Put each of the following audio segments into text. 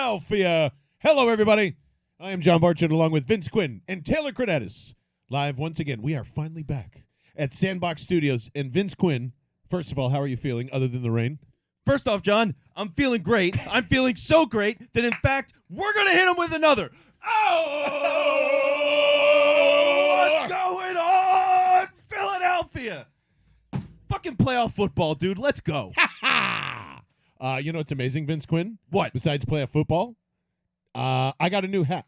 Philadelphia. Hello, everybody. I am John Barchard along with Vince Quinn and Taylor Credentis. Live once again. We are finally back at Sandbox Studios. And Vince Quinn, first of all, how are you feeling other than the rain? First off, John, I'm feeling great. I'm feeling so great that, in fact, we're going to hit him with another. Oh! What's going on, Philadelphia? Fucking playoff football, dude. Let's go. You know what's amazing, Vince Quinn? What? Besides playoff football, I got a new hat.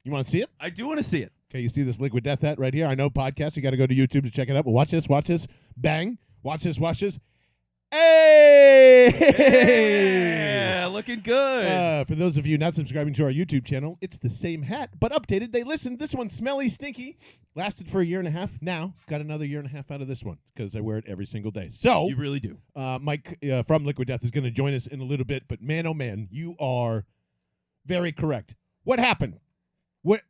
You want to see it? I do want to see it. Okay, you see this Liquid Death hat right here? I know podcast. You got to go to YouTube to check it out. But watch this. Watch this. Bang. Watch this. Watch this. Hey! Yeah, looking good. For those of you not subscribing to our YouTube channel, it's the same hat, but updated. They listened. This one's smelly, stinky. Lasted for a year and a half. Now, got another year and a half out of this one because I wear it every single day. So, You really do. Mike from Liquid Death is going to join us in a little bit, but man, oh man, you are very correct. What happened? What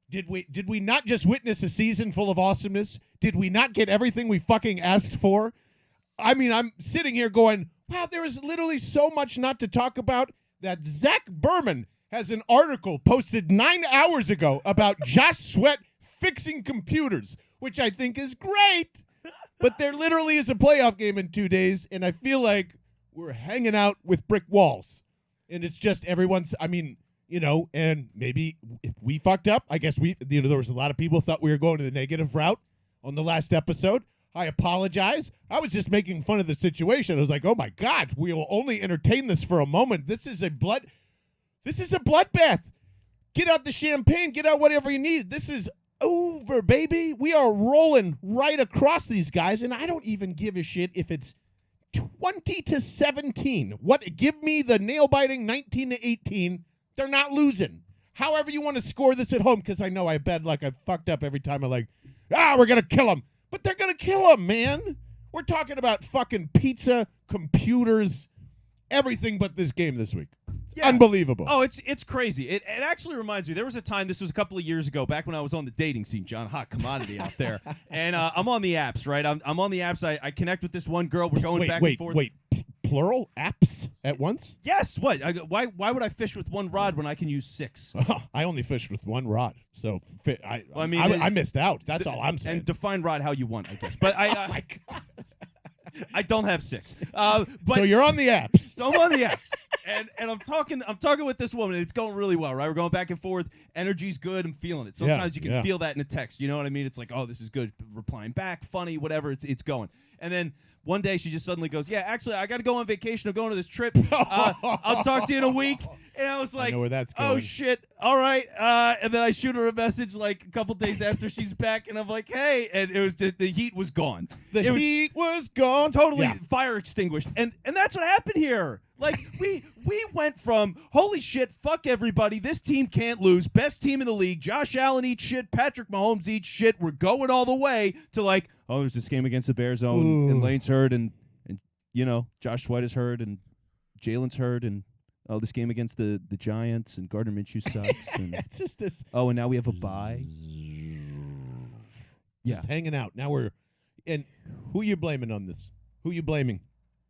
did we not just witness a season full of awesomeness? Did we not get everything we fucking asked for? I mean, I'm sitting here going, wow, there is literally so much not to talk about that Zach Berman has an article posted 9 hours ago about Josh Sweat fixing computers, which I think is great. But there literally is a playoff game in 2 days, and I feel like we're hanging out with brick walls. And it's just everyone's, I mean, you know, and maybe if we fucked up, I guess there was a lot of people thought we were going to the negative route on the last episode. I apologize. I was just making fun of the situation. I was like, oh my God, we will only entertain this for a moment. This is a bloodbath. Get out the champagne, get out whatever you need. This is over, baby. We are rolling right across these guys, and I don't even give a shit if it's 20-17. What? Give me the nail-biting 19-18. They're not losing. However you want to score this at home, because I know I bet like I fucked up every time. I'm like, we're going to kill them. But they're going to kill him, man. We're talking about fucking pizza, computers, everything but this game this week. Yeah. Unbelievable. Oh, it's crazy. It actually reminds me, there was a time, this was a couple of years ago, back when I was on the dating scene, John, hot commodity out there. And I'm on the apps, right? I'm on the apps. I connect with this one girl. We're going back and forth. Wait. Plural apps at once? Yes. What? Why would I fish with one rod when I can use 6? I only fished with one rod, so I missed out. That's all I'm saying. And define rod how you want, I guess. But I don't have 6. But so you're on the apps. So I'm on the apps, and I'm talking with this woman, and it's going really well, right? We're going back and forth. Energy's good. I'm feeling it. Sometimes you can feel that in a text. You know what I mean? It's like, oh, this is good. Replying back, funny, whatever. It's going. And then one day she just suddenly goes, yeah, actually, I got to go on vacation. I'm going to this trip. I'll talk to you in a week. And I was like, I know where that's going. Oh, shit. All right. And then I shoot her a message like a couple days after she's back. And I'm like, hey. And it was just, the heat was gone. The heat was gone. Totally fire extinguished. And that's what happened here. Like, we went from, holy shit, fuck everybody. This team can't lose. Best team in the league. Josh Allen eats shit. Patrick Mahomes eats shit. We're going all the way to like, oh, there's this game against the Bears. And Lane's hurt. And, you know, Josh Sweat is hurt. And Jalen's hurt. And, oh, this game against the Giants. And Gardner Minshew sucks. And, it's just this. Oh, and now we have a bye. Just hanging out. Now and who are you blaming on this? Who are you blaming?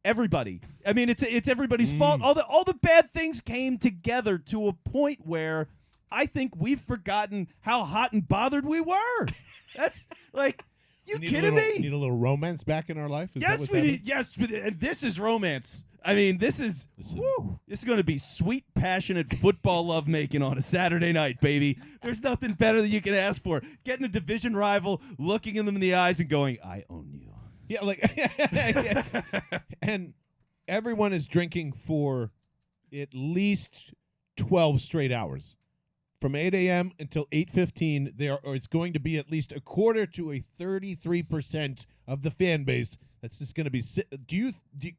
Everybody. I mean, it's everybody's fault. All the bad things came together to a point where I think we've forgotten how hot and bothered we were. That's like, you kidding me? Need a little romance back in our life? Yes, we need. Yes, and this is romance. I mean, this is going to be sweet, passionate football lovemaking on a Saturday night, baby. There's nothing better than you can ask for. Getting a division rival, looking them in the eyes, and going, "I own you." Yeah, like, and everyone is drinking for at least 12 straight hours. From 8 a.m. until 8:15, it's going to be at least a quarter to a 33% of the fan base that's just going to be.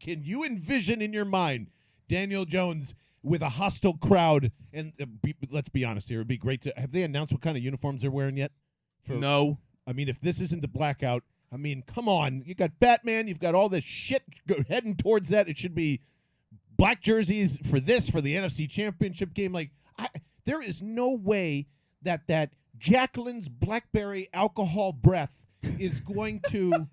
Can you envision in your mind Daniel Jones with a hostile crowd? And let's be honest here, it'd be great to have they announced what kind of uniforms they're wearing yet? No. I mean, if this isn't the blackout. I mean, come on. You got Batman. You've got all this shit heading towards that. It should be black jerseys for the NFC Championship game. Like, there is no way that Jacqueline's Blackberry alcohol breath is going to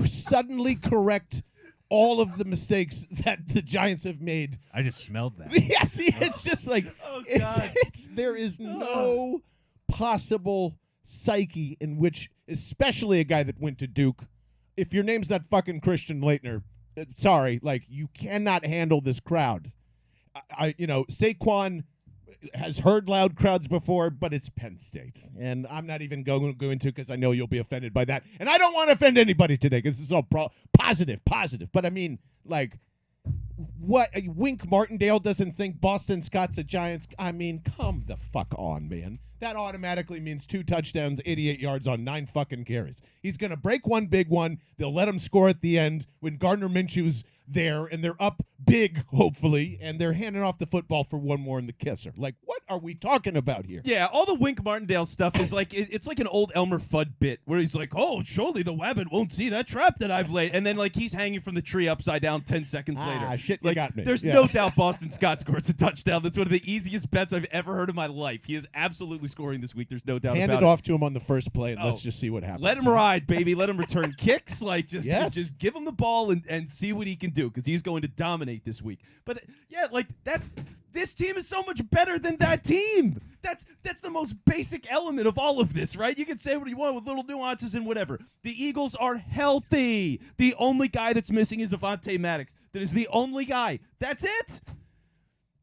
suddenly correct all of the mistakes that the Giants have made. I just smelled that. Yeah, see, it's just like Oh, God. there is no possible psyche in which, especially a guy that went to Duke, if your name's not fucking Christian Laettner, sorry, like you cannot handle this crowd. Saquon has heard loud crowds before, but it's Penn State, and I'm not even going to go into because I know you'll be offended by that, and I don't want to offend anybody today because this is all positive. But I mean, like, what Wink Martindale doesn't think Boston Scott's a Giants? I mean, come the fuck on, man. That automatically means 2 touchdowns, 88 yards on 9 fucking carries. He's gonna break one big one. They'll let him score at the end when Gardner Minshew's there, and they're up big, hopefully, and they're handing off the football for one more in the kisser. Like, what are we talking about here? Yeah, all the Wink Martindale stuff is like it's like an old Elmer Fudd bit where he's like, "Oh, surely the wabbit won't see that trap that I've laid," and then like he's hanging from the tree upside down 10 seconds later. Shit, you Like, got me. there's Yeah. no doubt Boston Scott scores a touchdown. That's one of the easiest bets I've ever heard in my life. He is absolutely scoring this week. There's no doubt Hand about it it. off to him on the first play, and let's Oh, just see what happens. Let him ride, baby. Let him return kicks. Like just give him the ball and see what he can do because he's going to dominate this week. But yeah, like this team is so much better than that team. That's the most basic element of all of this, right? You can say what you want with little nuances and whatever. The Eagles are healthy. The only guy that's missing is Avonte Maddox. That is the only guy. That's it.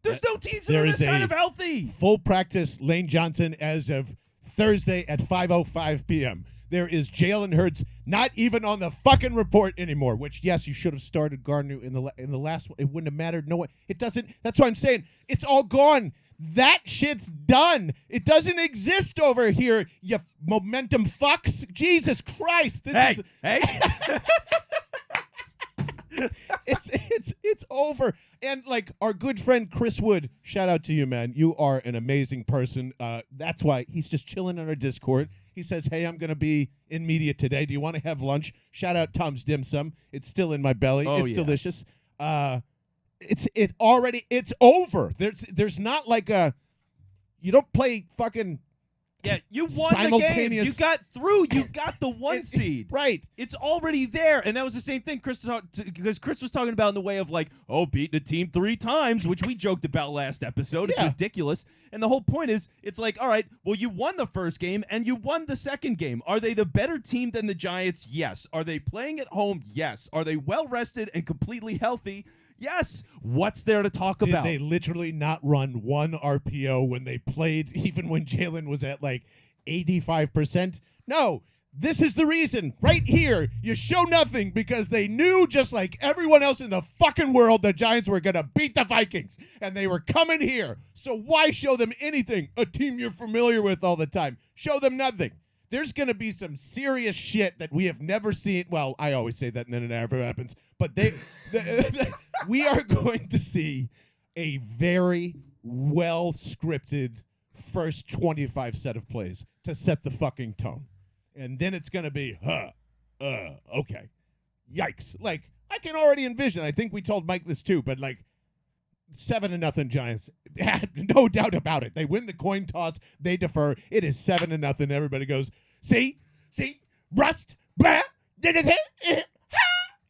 There's no teams that There are is this kind a of healthy. Full practice, Lane Johnson, as of Thursday at 5:05 p.m. There is Jalen Hurts not even on the fucking report anymore, which, yes, you should have started Gardner in the last one. It wouldn't have mattered. No, it doesn't. That's what I'm saying. It's all gone. That shit's done. It doesn't exist over here, you momentum fucks. Jesus Christ. This is it's over. And like our good friend Chris Wood, shout out to you, man. You are an amazing person. That's why he's just chilling on our Discord. He says, "Hey, I'm gonna be in media today. Do you want to have lunch?" Shout out Tom's Dim Sum. It's still in my belly. Oh, It's yeah. delicious. It's over. There's not like you don't play fucking Yeah, you won the games. simultaneous- You got through. You got the one seed. right. It's already there, and that was the same thing because Chris was talking about in the way of like, oh, beating a team 3 times, which we joked about last episode. It's Yeah. ridiculous. And the whole point is, it's like, all right, well, you won the first game and you won the second game. Are they the better team than the Giants? Yes. Are they playing at home? Yes. Are they well rested and completely healthy? Yes. What's there to talk Did about? they literally not run one RPO when they played, even when Jalen was at like 85%? No, this is the reason. Right here, you show nothing because they knew, just like everyone else in the fucking world, the Giants were going to beat the Vikings, and they were coming here. So why show them anything? A team you're familiar with all the time. Show them nothing. There's going to be some serious shit that we have never seen. Well, I always say that and then it never happens. But we are going to see a very well-scripted first 25 set of plays to set the fucking tone. And then it's going to be, okay. Yikes. Like, I can already envision. I think we told Mike this too, but like 7-0 Giants. No doubt about it. They win the coin toss. They defer. It is 7-0. Everybody goes, see, rust, blah,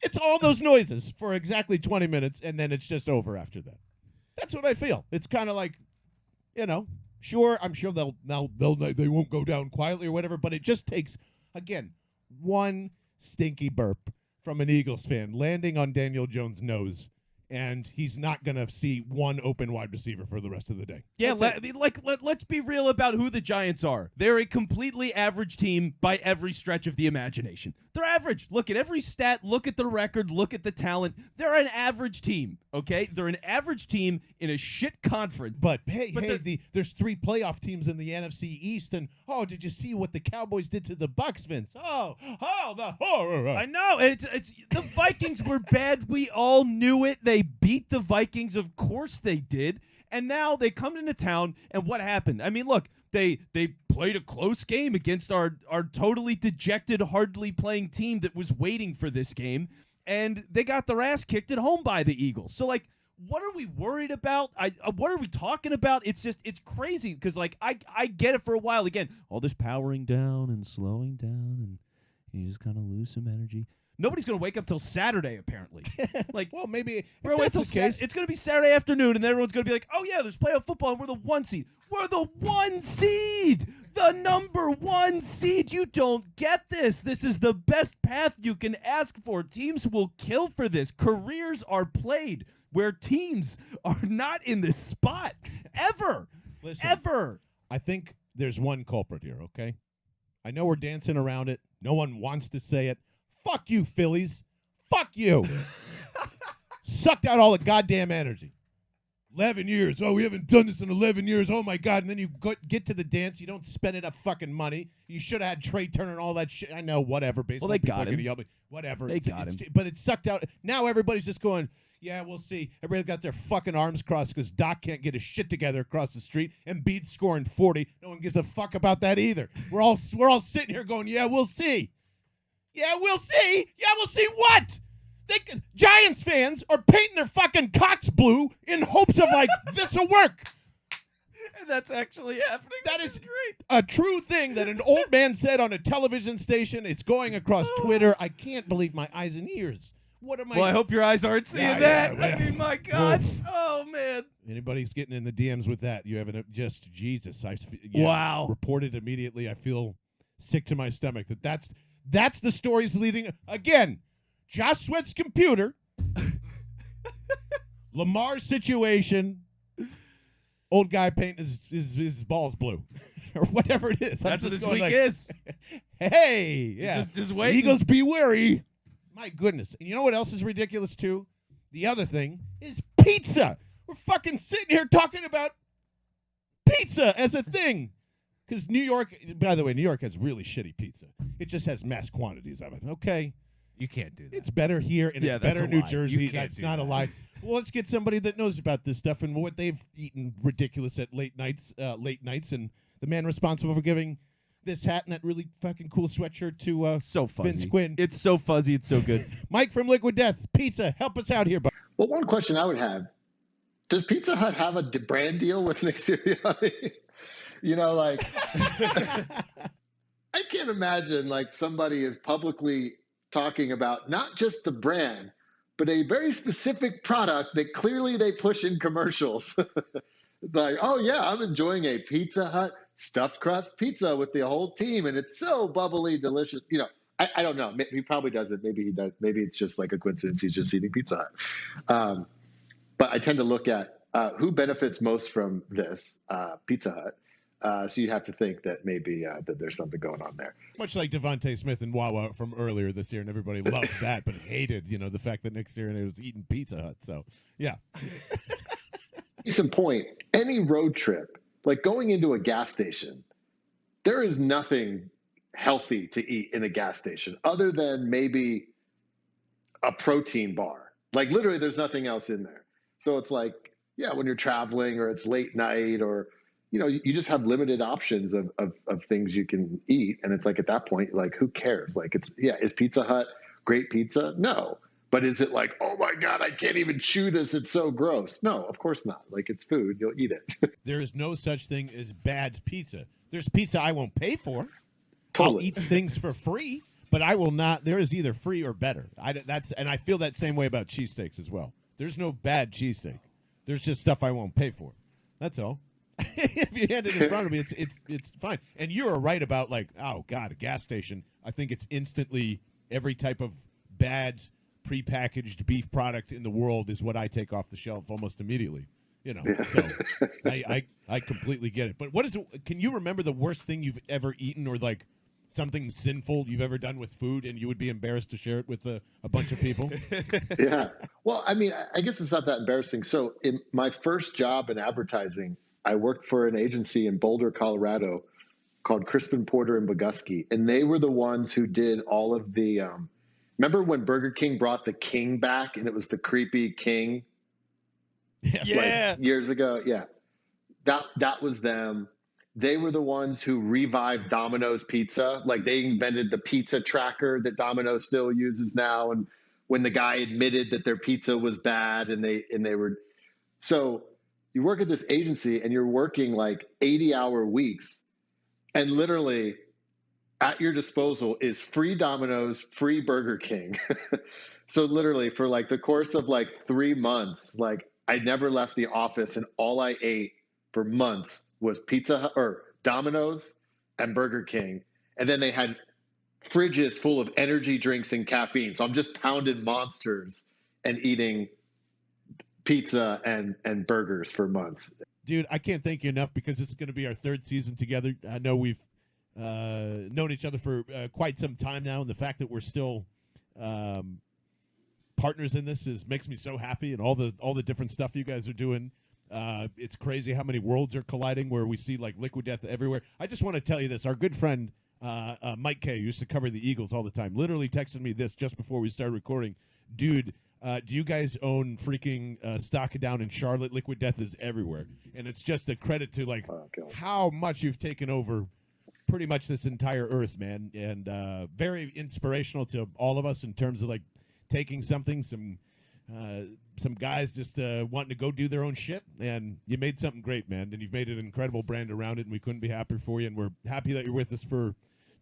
it's all those noises for exactly 20 minutes, and then it's just over after that. That's what I feel. It's kind of like, sure, I'm sure they won't go down quietly or whatever, but it just takes, again, one stinky burp from an Eagles fan landing on Daniel Jones' nose, and he's not going to see one open wide receiver for the rest of the day. Yeah, let's be real about who the Giants are. They're a completely average team by every stretch of the imagination. They're average. Look at every stat. Look at the record. Look at the talent. They're an average team, okay? They're an average team in a shit conference. But there's 3 playoff teams in the NFC East, and did you see what the Cowboys did to the Bucs, Vince? I know. It's the Vikings were bad. We all knew it. They beat the Vikings. Of course they did. And now they come into town, and what happened? I mean, look, they played a close game against our totally dejected, hardly playing team that was waiting for this game, and they got their ass kicked at home by the Eagles. So, like, what are we worried about? What are we talking about? It's crazy because, like, I get it for a while. Again, all this powering down and slowing down, and you just kind of lose some energy. Nobody's going to wake up till Saturday, apparently. Like, Well, maybe if we're going to wait that's till the case. It's going to be Saturday afternoon, and everyone's going to be like, oh, yeah, there's playoff football, and we're the 1 seed. We're the 1 seed! The number 1 seed! You don't get this. This is the best path you can ask for. Teams will kill for this. Careers are played where teams are not in this spot. Ever. Listen, Ever. I think there's one culprit here, okay? I know we're dancing around it. No one wants to say it. Fuck you, Phillies. Fuck you. Sucked out all the goddamn energy. 11 years. Oh, we haven't done this in 11 years. Oh, my God. And then you get to the dance. You don't spend enough fucking money. You should have had Trey Turner and all that shit. I know, whatever. Baseball Well, they people got are gonna him. yell at me. Whatever. They got him. But it sucked out. Now everybody's just going, yeah, we'll see. Everybody got their fucking arms crossed because Doc can't get his shit together across the street. And Embiid's scoring 40. No one gives a fuck about that either. We're all sitting here going, yeah, we'll see. Yeah, we'll see. Yeah, we'll see what? Giants fans are painting their fucking cocks blue in hopes of, like, this will work. And that's actually happening. That is great. A true thing that an old man said on a television station. It's going across Twitter. I can't believe my eyes and ears. What am I? Well, I hope your eyes aren't seeing Yeah, that. yeah, I mean, my God. Oof. Oh, man. Anybody's getting in the DMs with that, you haven't just Jesus. Wow. Reported immediately. I feel sick to my stomach that's the stories leading again. Josh Sweat's computer, Lamar's situation, old guy painting his balls blue, or whatever it is. That's what this going week like, is. Hey, yeah. Just wait. Eagles, be wary. My goodness. And you know what else is ridiculous, too? The other thing is pizza. We're fucking sitting here talking about pizza as a thing. Because New York, by the way, New York has really shitty pizza. It just has mass quantities of it, okay? You can't do that. It's better here, and Yeah, it's that's better a in New lie. Jersey. You can't That's do not a that. lie. Well, let's get somebody that knows about this stuff and what they've eaten ridiculous at late nights, and the man responsible for giving this hat and that really fucking cool sweatshirt to So fuzzy. Vince Quinn. It's so fuzzy. It's so good. Mike from Liquid Death Pizza, help us out here, bud. Well, one question I would have: does Pizza Hut have a brand deal with Nick Sirianni? Like I can't imagine like somebody is publicly talking about not just the brand, but a very specific product that clearly they push in commercials. Like, oh yeah, I'm enjoying a Pizza Hut stuffed crust pizza with the whole team, and it's so bubbly, delicious. I don't know. He probably doesn't. Maybe he does. Maybe it's just like a coincidence. He's just eating Pizza Hut. But I tend to look at who benefits most from this, Pizza Hut. So you have to think that maybe that there's something going on there. Much like Devontae Smith and Wawa from earlier this year, and everybody loved that, but hated, the fact that Nick Sirianni was eating Pizza Hut. So, yeah. Case in point, any road trip, like going into a gas station, there is nothing healthy to eat in a gas station other than maybe a protein bar. Like literally there's nothing else in there. So it's like, yeah, when you're traveling or it's late night or, you just have limited options of things you can eat. And it's like at that point, like, who cares? Like is Pizza Hut great pizza? No. But is it like, oh my God, I can't even chew this. It's so gross. No, of course not. Like it's food. You'll eat it. There is no such thing as bad pizza. There's pizza I won't pay for. Totally. I'll eat things for free, but I will not. There is either free or better. And I feel that same way about cheesesteaks as well. There's no bad cheesesteak. There's just stuff I won't pay for. That's all. If you hand it in front of me, it's fine. And you're right about like, oh God, a gas station. I think it's instantly every type of bad prepackaged beef product in the world is what I take off the shelf almost immediately. So I completely get it. But can you remember the worst thing you've ever eaten or like something sinful you've ever done with food and you would be embarrassed to share it with a bunch of people? Yeah. Well, I mean, I guess it's not that embarrassing. So in my first job in advertising, I worked for an agency in Boulder, Colorado called Crispin Porter and Bogusky. And they were the ones who did all of the, remember when Burger King brought the King back and it was the creepy King? Yeah. Like years ago. Yeah. That was them. They were the ones who revived Domino's Pizza. Like they invented the pizza tracker that Domino's still uses now. And when the guy admitted that their pizza was bad and they were, so you work at this agency and you're working like 80-hour weeks. And literally at your disposal is free Domino's, free Burger King. So literally for like the course of like 3 months, like I never left the office and all I ate for months was Pizza Hut or Domino's and Burger King. And then they had fridges full of energy drinks and caffeine. So I'm just pounding monsters and eating pizza and burgers for months. Dude, I can't thank you enough because this is going to be our 3rd season together. I know we've known each other for quite some time now, and the fact that we're still partners in this makes me so happy, and all the different stuff you guys are doing. It's crazy how many worlds are colliding where we see like Liquid Death everywhere. I just want to tell you this. Our good friend Mike K, who used to cover the Eagles all the time, literally texted me this just before we started recording. Dude, do you guys own freaking stock down in Charlotte? Liquid Death is everywhere. And it's just a credit to like how much you've taken over pretty much this entire earth, man. And very inspirational to all of us in terms of like taking something, some guys just wanting to go do their own shit, and you made something great, man. And you've made an incredible brand around it, and we couldn't be happier for you. And we're happy that you're with us for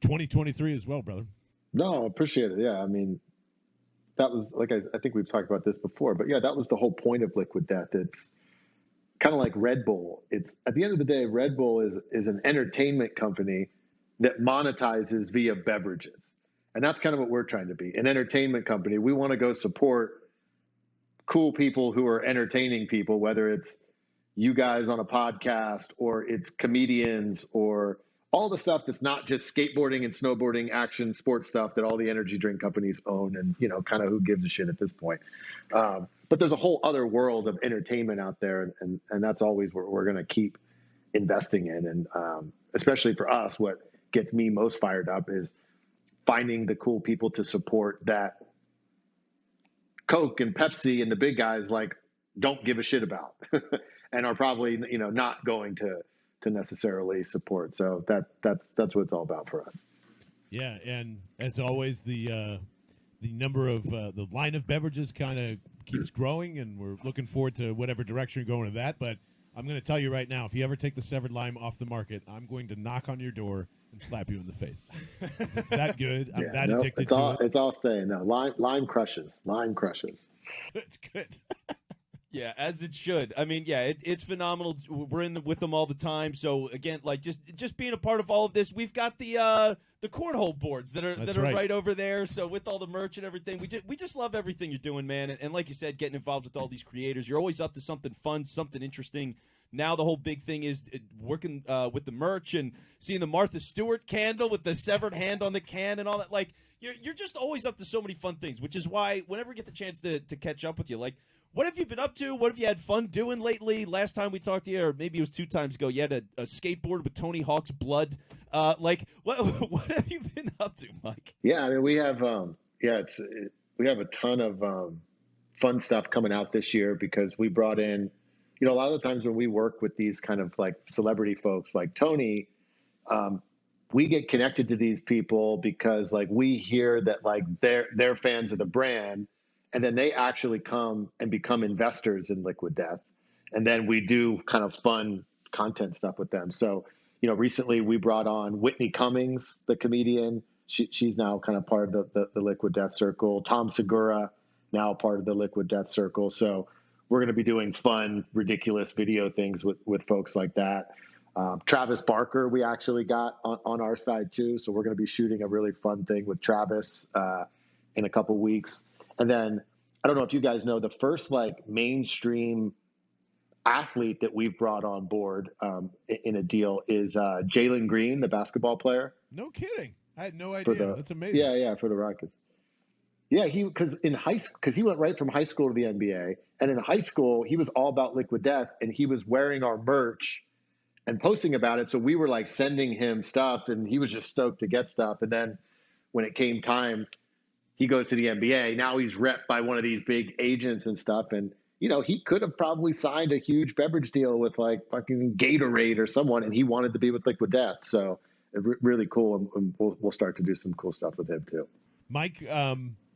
2023 as well, brother. No, appreciate it. Yeah, I mean, that was like I think we've talked about this before, but yeah, that was the whole point of Liquid Death. It's kind of like Red Bull. It's at the end of the day, Red Bull is an entertainment company that monetizes via beverages, and that's kind of what we're trying to be, an entertainment company. We want to go support cool people who are entertaining people, whether it's you guys on a podcast or it's comedians or all the stuff that's not just skateboarding and snowboarding, action sports stuff that all the energy drink companies own, and kind of who gives a shit at this point. But there's a whole other world of entertainment out there, and that's always what we're going to keep investing in. And especially for us, what gets me most fired up is finding the cool people to support that Coke and Pepsi and the big guys like don't give a shit about and are probably not going to necessarily support. So that's what it's all about for us. Yeah, and as always, the number of the line of beverages kind of keeps growing, and we're looking forward to whatever direction you're going with that. But I'm going to tell you right now, if you ever take the severed lime off the market, I'm going to knock on your door and slap you in the face. It's that good. I'm that addicted to it. It's all staying. No, lime crushes. Lime crushes. It's good. Yeah, as it should. I mean, yeah, it's phenomenal. We're with them all the time. So again, like just being a part of all of this, we've got the cornhole boards that are right over there. So with all the merch and everything, we just love everything you're doing, man. And like you said, getting involved with all these creators, you're always up to something fun, something interesting. Now the whole big thing is working with the merch and seeing the Martha Stewart candle with the severed hand on the can and all that. Like you're just always up to so many fun things, which is why whenever we get the chance to catch up with you, like, what have you been up to? What have you had fun doing lately? Last time we talked to you, or maybe it was 2 times ago, you had a skateboard with Tony Hawk's blood. Like, what have you been up to, Mike? Yeah, I mean, we have we have a ton of fun stuff coming out this year because we brought in, a lot of the times when we work with these kind of like celebrity folks like Tony, we get connected to these people because like we hear that like they're fans of the brand. And then they actually come and become investors in Liquid Death. And then we do kind of fun content stuff with them. So, recently we brought on Whitney Cummings, the comedian. She's now kind of part of the Liquid Death circle. Tom Segura, now part of the Liquid Death circle. So we're going to be doing fun, ridiculous video things with folks like that. Travis Barker, we actually got on our side too. So we're going to be shooting a really fun thing with Travis in a couple weeks. And then I don't know if you guys know, the first like mainstream athlete that we've brought on board in a deal is Jalen Green, the basketball player. No kidding. I had no idea. That's amazing. Yeah, for the Rockets. Yeah, because he went right from high school to the NBA, and in high school he was all about Liquid Death, and he was wearing our merch and posting about it. So we were like sending him stuff, and he was just stoked to get stuff. And then when it came time, he goes to the NBA. Now he's repped by one of these big agents and stuff. And, he could have probably signed a huge beverage deal with like fucking Gatorade or someone, and he wanted to be with Liquid Death. So really cool. And we'll start to do some cool stuff with him too. Mike,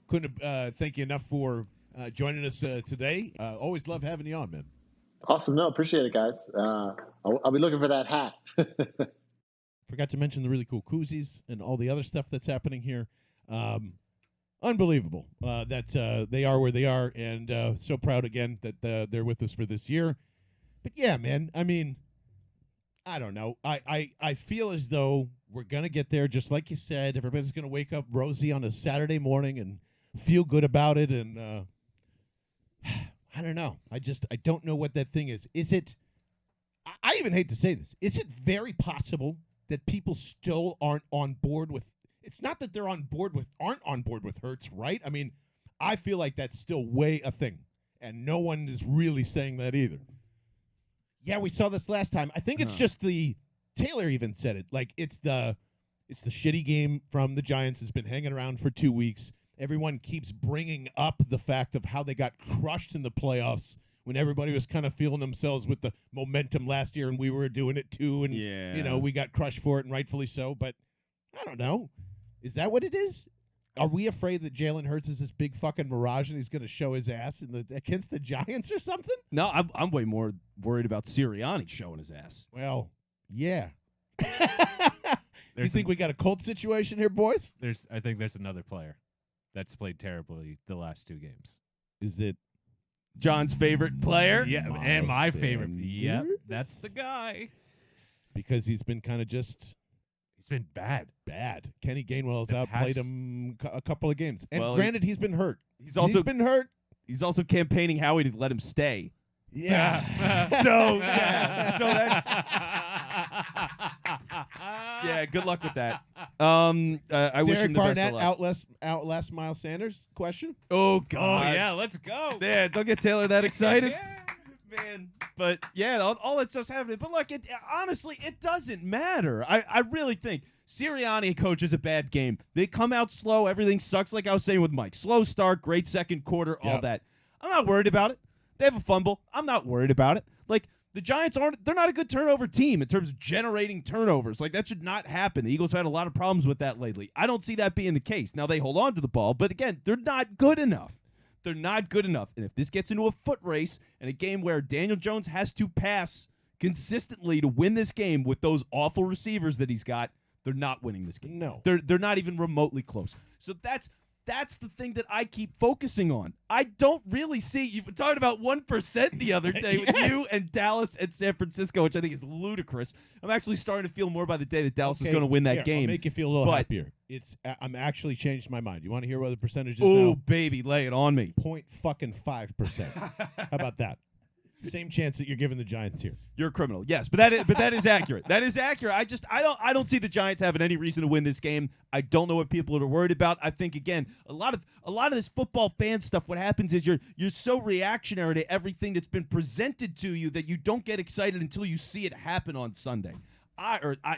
couldn't thank you enough for joining us today. Always love having you on, man. Awesome. No, appreciate it, guys. I'll be looking for that hat. Forgot to mention the really cool Koozies and all the other stuff that's happening here. Unbelievable that they are where they are, and so proud again that they're with us for this year. But yeah, man, I mean, I don't know. I feel as though we're going to get there, just like you said. Everybody's going to wake up rosy on a Saturday morning and feel good about it, and I don't know. I don't know what that thing is. Is it – I even hate to say this. Is it very possible that people still aren't on board with – it's not that they're aren't on board with Hurts, right? I mean, I feel like that's still way a thing, and no one is really saying that either. Yeah, we saw this last time. I think it's just the Taylor even said it. Like it's the shitty game from the Giants. It's been hanging around for 2 weeks. Everyone keeps bringing up the fact of how they got crushed in the playoffs when everybody was kind of feeling themselves with the momentum last year, and we were doing it too, and you know, we got crushed for it, and rightfully so. But I don't know. Is that what it is? Are we afraid that Jalen Hurts is this big fucking mirage and he's going to show his ass against the Giants or something? No, I'm way more worried about Sirianni showing his ass. Well, yeah. You think we got a Colts situation here, boys? I think there's another player that's played terribly the last 2 games. Is it John's favorite player? Yeah, and my favorite. Sanders? Yep, that's the guy. Because he's been kind of just He's been bad. Kenny Gainwell's The outplayed him a couple of games. And Well, granted, he's been hurt. He's also been hurt. He's also campaigning Howie to let him stay. Yeah. So that's yeah. Good luck with that. I wish him Derek the best Barnett of luck. outlast Miles Sanders? Question? Oh Oh, God. yeah, let's go. Yeah, don't get Taylor that excited. Yeah. Man, but yeah, all that's just happening. But look, honestly, it doesn't matter. I really think Sirianni coaches a bad game. They come out slow. Everything sucks, like I was saying with Mike. Slow start, great second quarter, all Yep. that. I'm not worried about it. They have a fumble. I'm not worried about it. Like, the Giants they're not a good turnover team in terms of generating turnovers. Like, that should not happen. The Eagles have had a lot of problems with that lately. I don't see that being the case. Now, they hold on to the ball, but again, they're not good enough. They're not good enough. And if this gets into a foot race and a game where Daniel Jones has to pass consistently to win this game with those awful receivers that he's got, they're not winning this game. No. They're not even remotely close. So that's the thing that I keep focusing on. I don't really see – you were talking about 1% the other day with you and Dallas and San Francisco, which I think is ludicrous. I'm actually starting to feel more by the day that Dallas is going to win that game. I'll make you feel a little But- happier. I'm actually changed my mind. You want to hear what the percentage is Oh, now? baby, lay it on me. 0.5%. How about that? Same chance that you're giving the Giants here. You're a criminal. Yes, but that is accurate. That is accurate. I don't see the Giants having any reason to win this game. I don't know what people are worried about. I think again, a lot of this football fan stuff, what happens is you're so reactionary to everything that's been presented to you that you don't get excited until you see it happen on Sunday.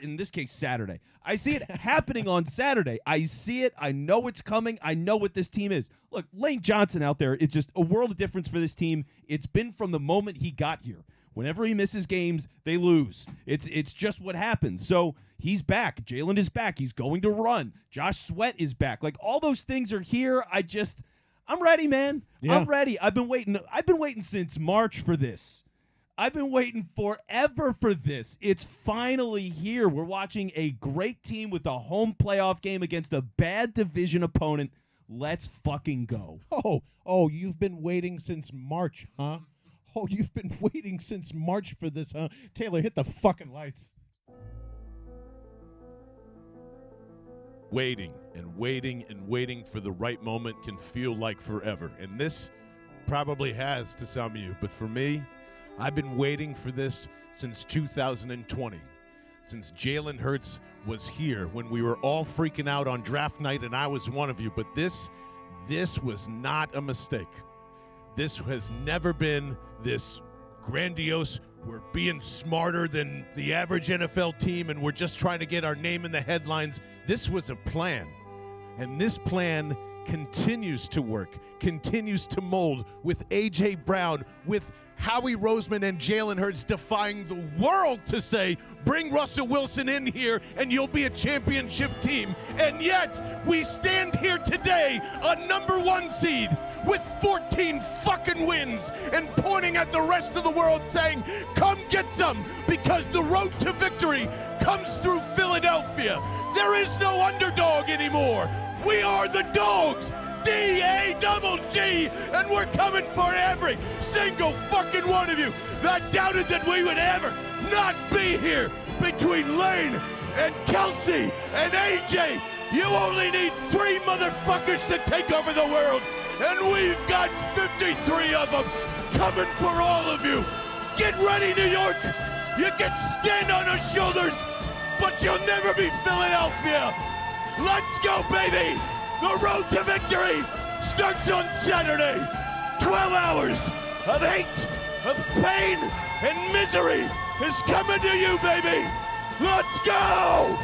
In this case, Saturday. I see it happening on Saturday. I see it. I know it's coming. I know what this team is. Look, Lane Johnson out there, it's just a world of difference for this team. It's been from the moment he got here. Whenever he misses games, they lose. It's just what happens. So he's back. Jalen is back. He's going to run. Josh Sweat is back. Like, all those things are here. I'm ready, man. Yeah. I'm ready. I've been waiting since March for this. I've been waiting forever for this. It's finally here. We're watching a great team with a home playoff game against a bad division opponent. Let's fucking go. Oh, you've been waiting since March, huh? Oh, you've been waiting since March for this, huh? Taylor, hit the fucking lights. Waiting and waiting and waiting for the right moment can feel like forever. And this probably has to some of you. But for me, I've been waiting for this since 2020. Since Jalen Hurts was here when we were all freaking out on draft night, and I was one of you. But this was not a mistake. This has never been this grandiose, we're being smarter than the average NFL team and we're just trying to get our name in the headlines. This was a plan. And this plan continues to work, continues to mold with A.J. Brown, with Howie Roseman and Jalen Hurts defying the world to say, bring Russell Wilson in here and you'll be a championship team. And yet, we stand here today, a #1 seed, with 14 fucking wins, and pointing at the rest of the world saying, come get some, because the road to victory comes through Philadelphia. There is no underdog anymore. We are the dogs. D-A-double-G, and we're coming for every single fucking one of you that doubted that we would ever not be here. Between Lane and Kelsey and AJ, you only need 3 motherfuckers to take over the world, and we've got 53 of them coming for all of you. Get ready, New York. You can stand on our shoulders, but you'll never be Philadelphia. Let's go, baby. The road to victory starts on Saturday. 12 hours of hate, of pain, and misery is coming to you, baby. Let's go!